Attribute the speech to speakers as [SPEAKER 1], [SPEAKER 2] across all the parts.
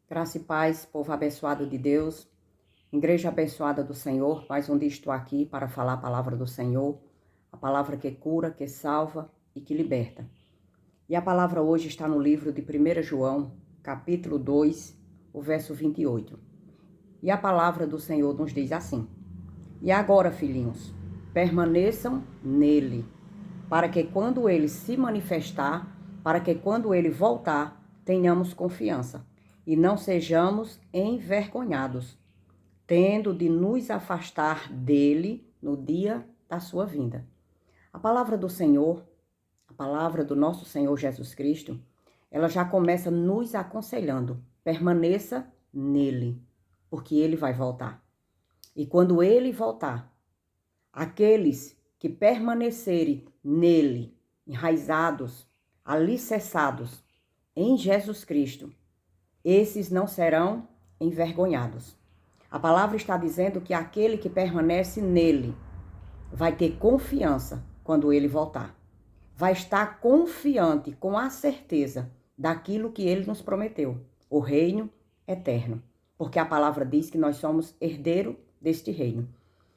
[SPEAKER 1] Graça e paz, povo abençoado de Deus, igreja abençoada do Senhor, mais um dia estou aqui para falar a palavra do Senhor, a palavra que cura, que salva e que liberta. E a palavra hoje está no livro de 1 João, capítulo 2, o verso 28. E a palavra do Senhor nos diz assim: E agora, filhinhos, permaneçam nele, para que quando ele se manifestar, para que quando ele voltar, tenhamos confiança e não sejamos envergonhados, tendo de nos afastar dele no dia da sua vinda. A palavra do Senhor, a palavra do nosso Senhor Jesus Cristo, ela já começa nos aconselhando: permaneça nele, porque ele vai voltar. E quando ele voltar, aqueles que permanecerem nele, enraizados, alicerçados em Jesus Cristo, esses não serão envergonhados. A palavra está dizendo que aquele que permanece nele vai ter confiança quando ele voltar. Vai estar confiante, com a certeza daquilo que ele nos prometeu, o reino eterno. Porque a palavra diz que nós somos herdeiro deste reino.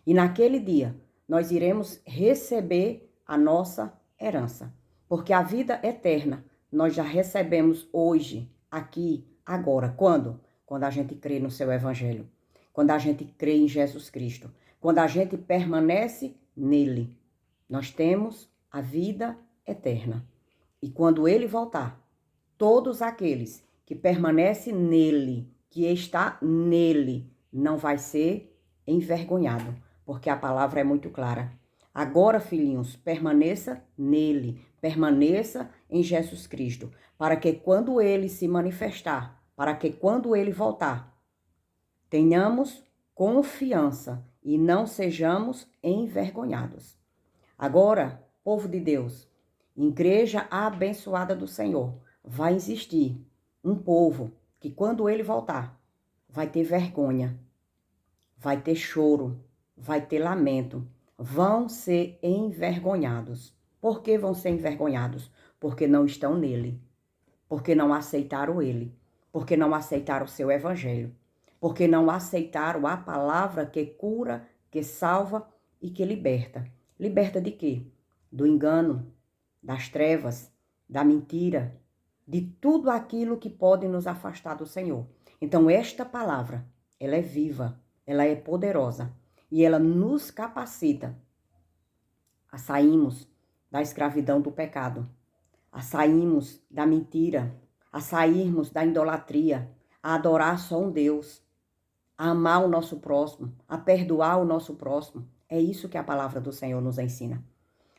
[SPEAKER 1] E naquele dia, nós iremos receber a nossa herança. Porque a vida eterna nós já recebemos hoje, aqui, agora. Quando? Quando a gente crê no seu evangelho. Quando a gente crê em Jesus Cristo. Quando a gente permanece nele. Nós temos a vida eterna. E quando ele voltar, todos aqueles que permanecem nele, que está nele, não vai ser envergonhado, porque a palavra é muito clara. Agora, filhinhos, permaneça nele, permaneça em Jesus Cristo, para que quando ele se manifestar, para que quando ele voltar, tenhamos confiança e não sejamos envergonhados. Agora, povo de Deus, igreja abençoada do Senhor, vai existir um povo que quando ele voltar, vai ter vergonha, vai ter choro, vai ter lamento, vão ser envergonhados. Por que vão ser envergonhados? Porque não estão nele, porque não aceitaram ele, porque não aceitaram o seu evangelho, porque não aceitaram a palavra que cura, que salva e que liberta. Liberta de quê? Do engano, das trevas, da mentira, de tudo aquilo que pode nos afastar do Senhor. Então, esta palavra, ela é viva, ela é poderosa e ela nos capacita a sairmos da escravidão do pecado, a sairmos da mentira, a sairmos da idolatria, a adorar só um Deus, a amar o nosso próximo, a perdoar o nosso próximo. É isso que a palavra do Senhor nos ensina.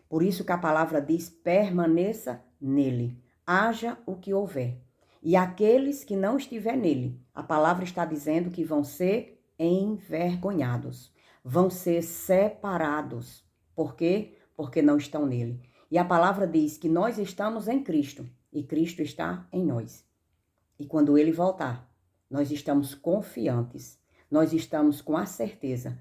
[SPEAKER 1] Por isso que a palavra diz: permaneça nele, haja o que houver. E aqueles que não estiver nele, a palavra está dizendo que vão ser envergonhados, vão ser separados. Por quê? Porque não estão nele. E a palavra diz que nós estamos em Cristo e Cristo está em nós. E quando ele voltar, nós estamos confiantes, nós estamos com a certeza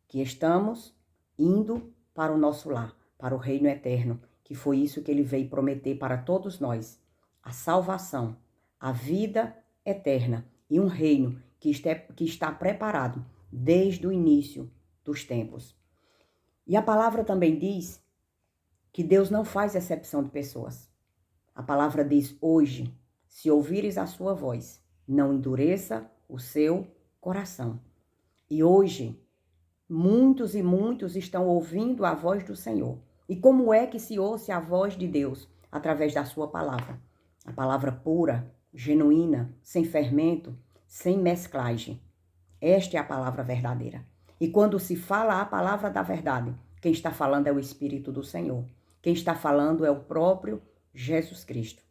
[SPEAKER 1] que estamos indo para o nosso lar, para o reino eterno, que foi isso que ele veio prometer para todos nós: a salvação, a vida eterna e um reino que está preparado desde o início dos tempos. E a palavra também diz que Deus não faz exceção de pessoas. A palavra diz: hoje, se ouvires a sua voz, não endureça o seu coração. E hoje, muitos e muitos estão ouvindo a voz do Senhor. E como é que se ouve a voz de Deus? Através da sua palavra. A palavra pura, genuína, sem fermento, sem mesclagem. Esta é a palavra verdadeira. E quando se fala a palavra da verdade, quem está falando é o Espírito do Senhor. Quem está falando é o próprio Jesus Cristo.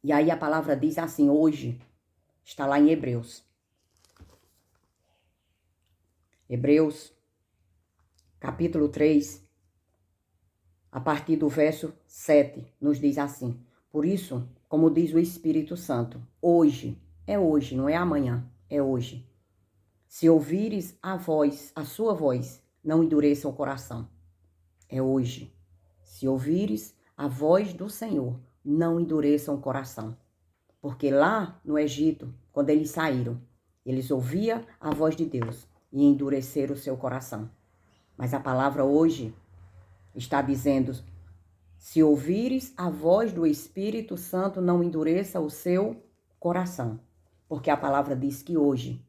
[SPEAKER 1] E aí a palavra diz assim, hoje, está lá em Hebreus. Hebreus, capítulo 3, a partir do verso 7, nos diz assim: por isso, como diz o Espírito Santo, hoje, é hoje, não é amanhã, é hoje. Se ouvires a voz, a sua voz, não endureça o coração. É hoje. Se ouvires a voz do Senhor, não endureçam o coração. Porque lá no Egito, quando eles saíram. Eles ouviam a voz de Deus e endureceram o seu coração. Mas a palavra hoje está dizendo: se ouvires a voz do Espírito Santo, não endureça o seu coração. Porque a palavra diz que hoje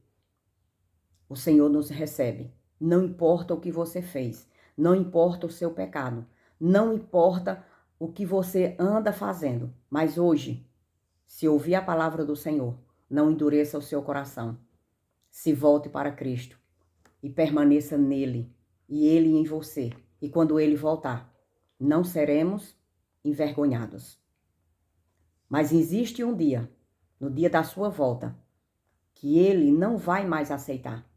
[SPEAKER 1] o Senhor nos recebe. Não importa o que você fez, não importa o seu pecado, não importa o que você anda fazendo. Mas hoje, se ouvir a palavra do Senhor, não endureça o seu coração. Se volte para Cristo e permaneça nele e ele em você. E quando ele voltar, não seremos envergonhados. Mas existe um dia, no dia da sua volta, que ele não vai mais aceitar.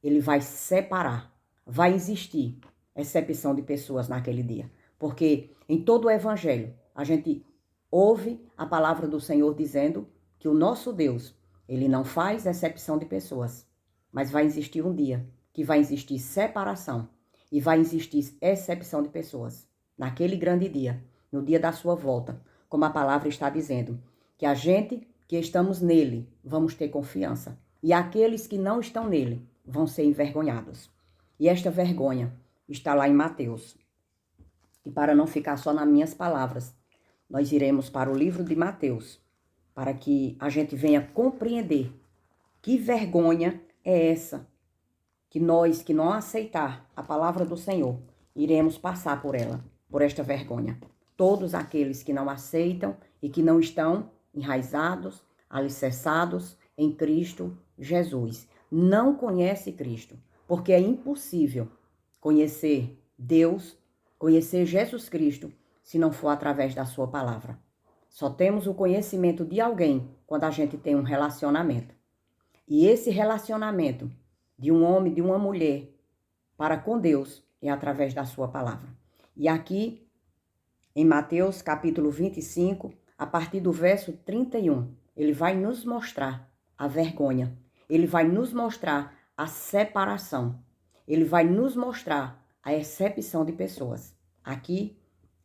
[SPEAKER 1] Ele vai separar, vai existir exceção de pessoas naquele dia. Porque em todo o evangelho, a gente ouve a palavra do Senhor dizendo que o nosso Deus, ele não faz exceção de pessoas. Mas vai existir um dia que vai existir separação e vai existir exceção de pessoas. Naquele grande dia, no dia da sua volta, como a palavra está dizendo, que a gente que estamos nele, vamos ter confiança. E aqueles que não estão nele, vão ser envergonhados. E esta vergonha está lá em Mateus. E para não ficar só nas minhas palavras, nós iremos para o livro de Mateus, para que a gente venha compreender que vergonha é essa, que nós que não aceitar a palavra do Senhor, iremos passar por ela, por esta vergonha. Todos aqueles que não aceitam e que não estão enraizados, alicerçados em Cristo Jesus. Não conhece Cristo, porque é impossível conhecer Deus, conhecer Jesus Cristo, se não for através da sua palavra. Só temos o conhecimento de alguém quando a gente tem um relacionamento. E esse relacionamento de um homem, de uma mulher, para com Deus, é através da sua palavra. E aqui, em Mateus capítulo 25, a partir do verso 31, ele vai nos mostrar a vergonha. Ele vai nos mostrar a separação. Ele vai nos mostrar a exceção de pessoas. Aqui,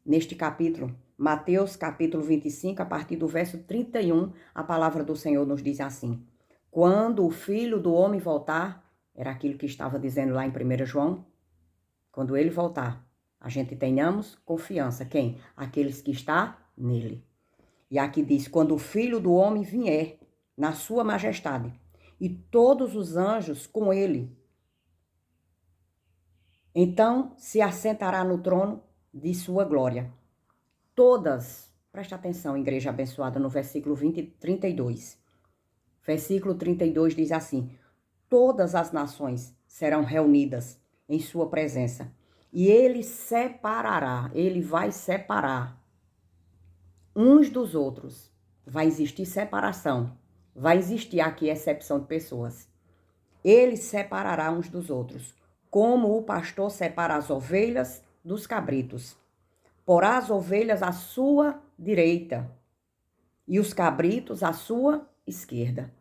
[SPEAKER 1] neste capítulo, Mateus capítulo 25, a partir do verso 31, a palavra do Senhor nos diz assim: quando o Filho do Homem voltar, era aquilo que estava dizendo lá em 1 João, quando ele voltar, a gente tenhamos confiança. Quem? Aqueles que estão nele. E aqui diz, quando o Filho do Homem vier na sua majestade, e todos os anjos com ele, então se assentará no trono de sua glória. Todas, presta atenção, igreja abençoada, no versículo 32. Versículo 32 diz assim: todas as nações serão reunidas em sua presença, e ele separará, ele vai separar uns dos outros. Vai existir separação. Vai existir aqui exceção de pessoas. Ele separará uns dos outros, como o pastor separa as ovelhas dos cabritos. Porá as ovelhas à sua direita e os cabritos à sua esquerda.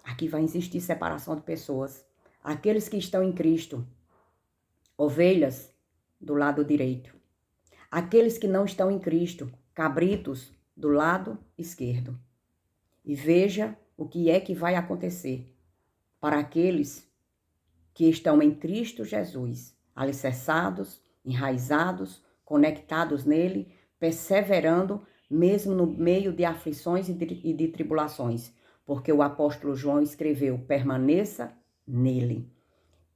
[SPEAKER 1] Aqui vai existir separação de pessoas. Aqueles que estão em Cristo, ovelhas do lado direito. Aqueles que não estão em Cristo, cabritos do lado esquerdo. E veja o que é que vai acontecer para aqueles que estão em Cristo Jesus, alicerçados, enraizados, conectados nele, perseverando mesmo no meio de aflições e de tribulações, porque o apóstolo João escreveu, permaneça nele.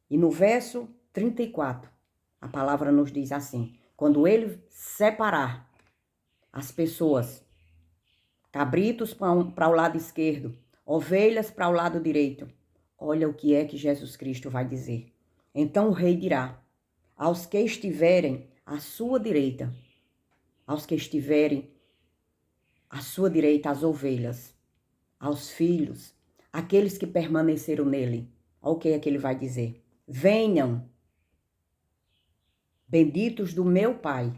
[SPEAKER 1] E no verso 34, a palavra nos diz assim: quando ele separar as pessoas, cabritos para o lado esquerdo, ovelhas para o lado direito, olha o que é que Jesus Cristo vai dizer. Então o rei dirá, aos que estiverem à sua direita, aos que estiverem à sua direita, as ovelhas, aos filhos, aqueles que permaneceram nele, olha o que é que ele vai dizer. Venham, benditos do meu Pai,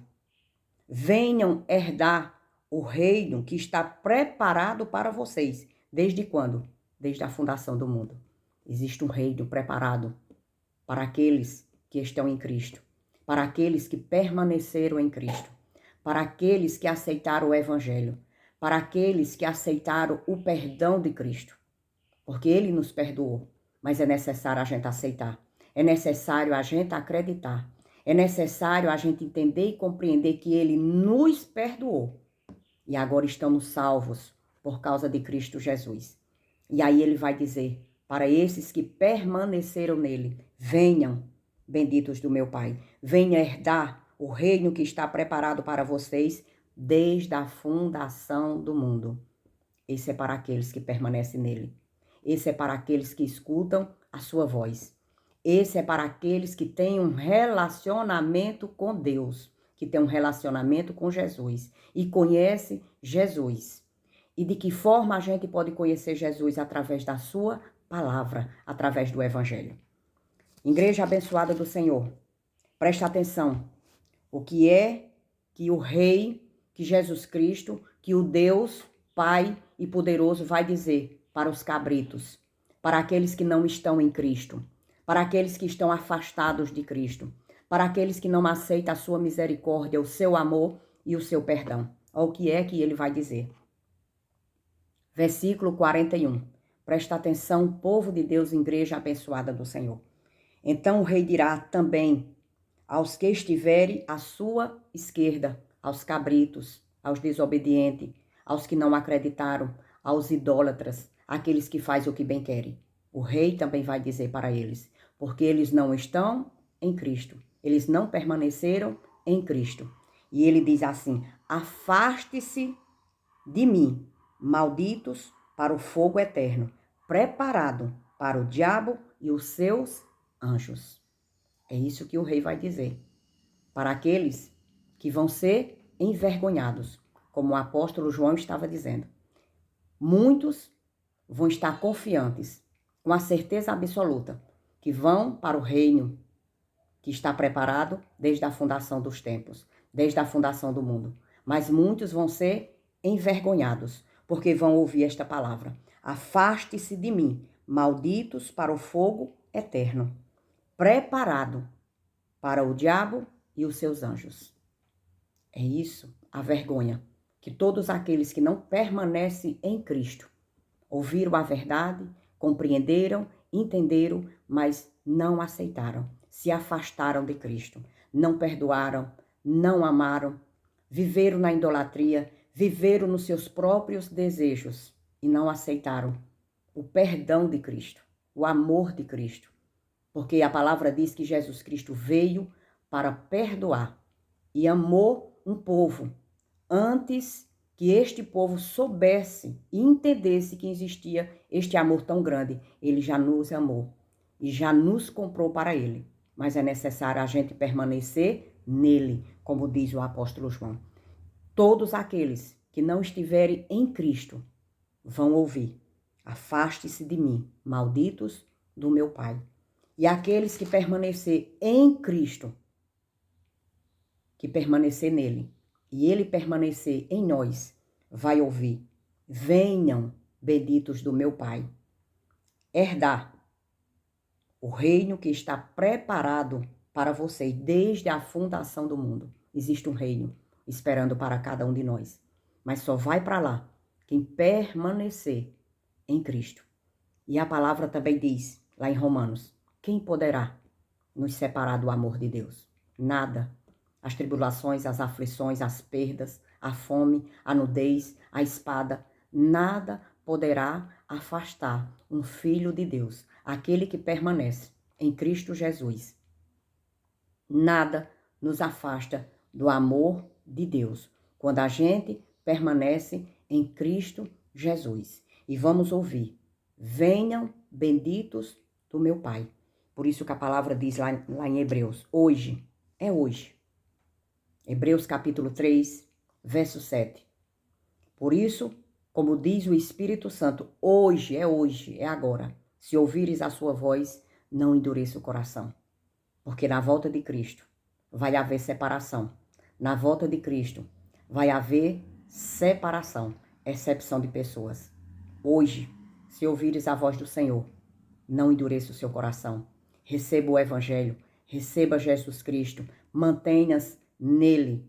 [SPEAKER 1] venham herdar o reino que está preparado para vocês. Desde quando? Desde a fundação do mundo. Existe um reino preparado para aqueles que estão em Cristo, para aqueles que permaneceram em Cristo, para aqueles que aceitaram o Evangelho, para aqueles que aceitaram o perdão de Cristo. porque ele nos perdoou. Mas é necessário a gente aceitar. É necessário a gente acreditar. É necessário a gente entender e compreender que ele nos perdoou. E agora estamos salvos por causa de Cristo Jesus. E aí ele vai dizer para esses que permaneceram nele: venham, benditos do meu Pai, venham herdar o reino que está preparado para vocês desde a fundação do mundo. Esse é para aqueles que permanecem nele. Esse é para aqueles que escutam a sua voz. Esse é para aqueles que têm um relacionamento com Deus, que têm um relacionamento com Jesus e conhece Jesus. E de que forma a gente pode conhecer Jesus? Através da sua palavra, através do Evangelho. Igreja abençoada do Senhor, presta atenção. O que é que o Rei, que Jesus Cristo, que o Deus Pai e poderoso vai dizer para os cabritos, para aqueles que não estão em Cristo, para aqueles que estão afastados de Cristo, para aqueles que não aceitam a sua misericórdia, o seu amor e o seu perdão. Olha o que é que ele vai dizer. Versículo 41. Presta atenção, povo de Deus, igreja abençoada do Senhor. Então o rei dirá também aos que estiverem à sua esquerda, aos cabritos, aos desobedientes, aos que não acreditaram, aos idólatras, aqueles que fazem o que bem querem. O rei também vai dizer para eles, porque eles não estão em Cristo, eles não permaneceram em Cristo. E ele diz assim: afaste-se de mim, malditos, para o fogo eterno, preparado para o diabo e os seus anjos. É isso que o rei vai dizer. Para aqueles que vão ser envergonhados, como o apóstolo João estava dizendo. Muitos vão estar confiantes, com a certeza absoluta, que vão para o reino que está preparado desde a fundação dos tempos, desde a fundação do mundo. Mas muitos vão ser envergonhados, porque vão ouvir esta palavra: afaste-se de mim, malditos, para o fogo eterno, preparado para o diabo e os seus anjos. É isso, a vergonha, que todos aqueles que não permanecem em Cristo ouviram a verdade, compreenderam, entenderam, mas não aceitaram, se afastaram de Cristo, não perdoaram, não amaram, viveram na idolatria, viveram nos seus próprios desejos e não aceitaram o perdão de Cristo, o amor de Cristo. Porque a palavra diz que Jesus Cristo veio para perdoar e amou um povo antes que este povo soubesse e entendesse que existia este amor tão grande. Ele já nos amou e já nos comprou para ele. Mas é necessário a gente permanecer nele, como diz o apóstolo João. Todos aqueles que não estiverem em Cristo vão ouvir: afaste-se de mim, malditos do meu Pai. E aqueles que permanecer em Cristo, que permanecer nele, e ele permanecer em nós, vai ouvir: venham, benditos do meu Pai, herdar o reino que está preparado para vocês desde a fundação do mundo. Existe um reino esperando para cada um de nós, mas só vai para lá quem permanecer em Cristo. E a palavra também diz, lá em Romanos: quem poderá nos separar do amor de Deus? Nada. As tribulações, as aflições, as perdas, a fome, a nudez, a espada, nada poderá afastar um filho de Deus, aquele que permanece em Cristo Jesus. Nada nos afasta do amor de Deus, quando a gente permanece em Cristo Jesus. E vamos ouvir: venham, benditos do meu Pai. Por isso que a palavra diz lá em Hebreus: hoje, é hoje. Hebreus capítulo 3, verso 7. Por isso, como diz o Espírito Santo, hoje, é agora. Se ouvires a sua voz, não endureça o coração. Porque na volta de Cristo vai haver separação. Na volta de Cristo vai haver separação, exceção de pessoas. Hoje, se ouvires a voz do Senhor, não endureça o seu coração. Receba o Evangelho, receba Jesus Cristo, mantenha-se nele.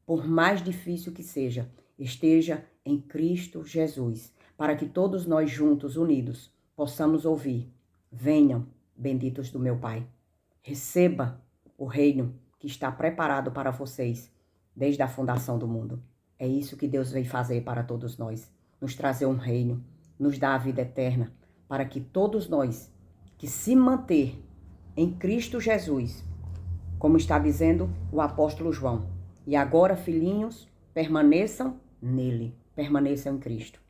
[SPEAKER 1] Por mais difícil que seja, esteja em Cristo Jesus, para que todos nós juntos, unidos, possamos ouvir: venham, benditos do meu Pai. Receba o reino que está preparado para vocês desde a fundação do mundo. É isso que Deus veio fazer para todos nós, nos trazer um reino, nos dar a vida eterna, para que todos nós que se manter em Cristo Jesus, como está dizendo o apóstolo João, e agora, filhinhos, permaneçam nele, permaneçam em Cristo,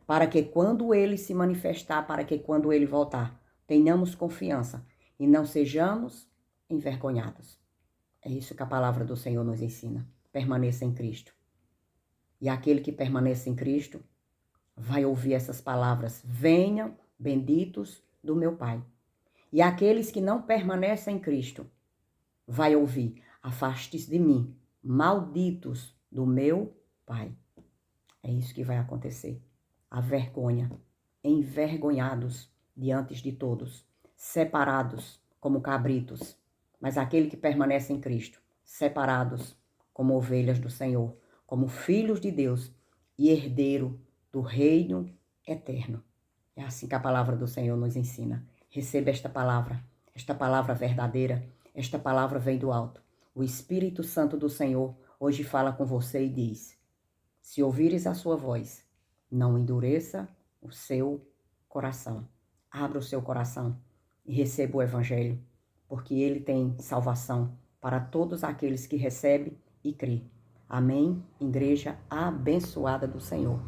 [SPEAKER 1] para que quando ele se manifestar, para que quando ele voltar, tenhamos confiança e não sejamos envergonhados. É isso que a palavra do Senhor nos ensina. Permaneça em Cristo. E aquele que permanece em Cristo vai ouvir essas palavras: venham, benditos do meu Pai. E aqueles que não permanecem em Cristo vai ouvir: afaste-se de mim, malditos do meu Pai. É isso que vai acontecer. A vergonha, envergonhados diante de todos, separados como cabritos, mas aquele que permanece em Cristo, separados como ovelhas do Senhor, como filhos de Deus e herdeiro do reino eterno. É assim que a palavra do Senhor nos ensina. Receba esta palavra verdadeira, esta palavra vem do alto. O Espírito Santo do Senhor hoje fala com você e diz: se ouvires a sua voz, não endureça o seu coração. Abra o seu coração e receba o Evangelho, porque ele tem salvação para todos aqueles que recebem e crê. Amém? Igreja abençoada do Senhor.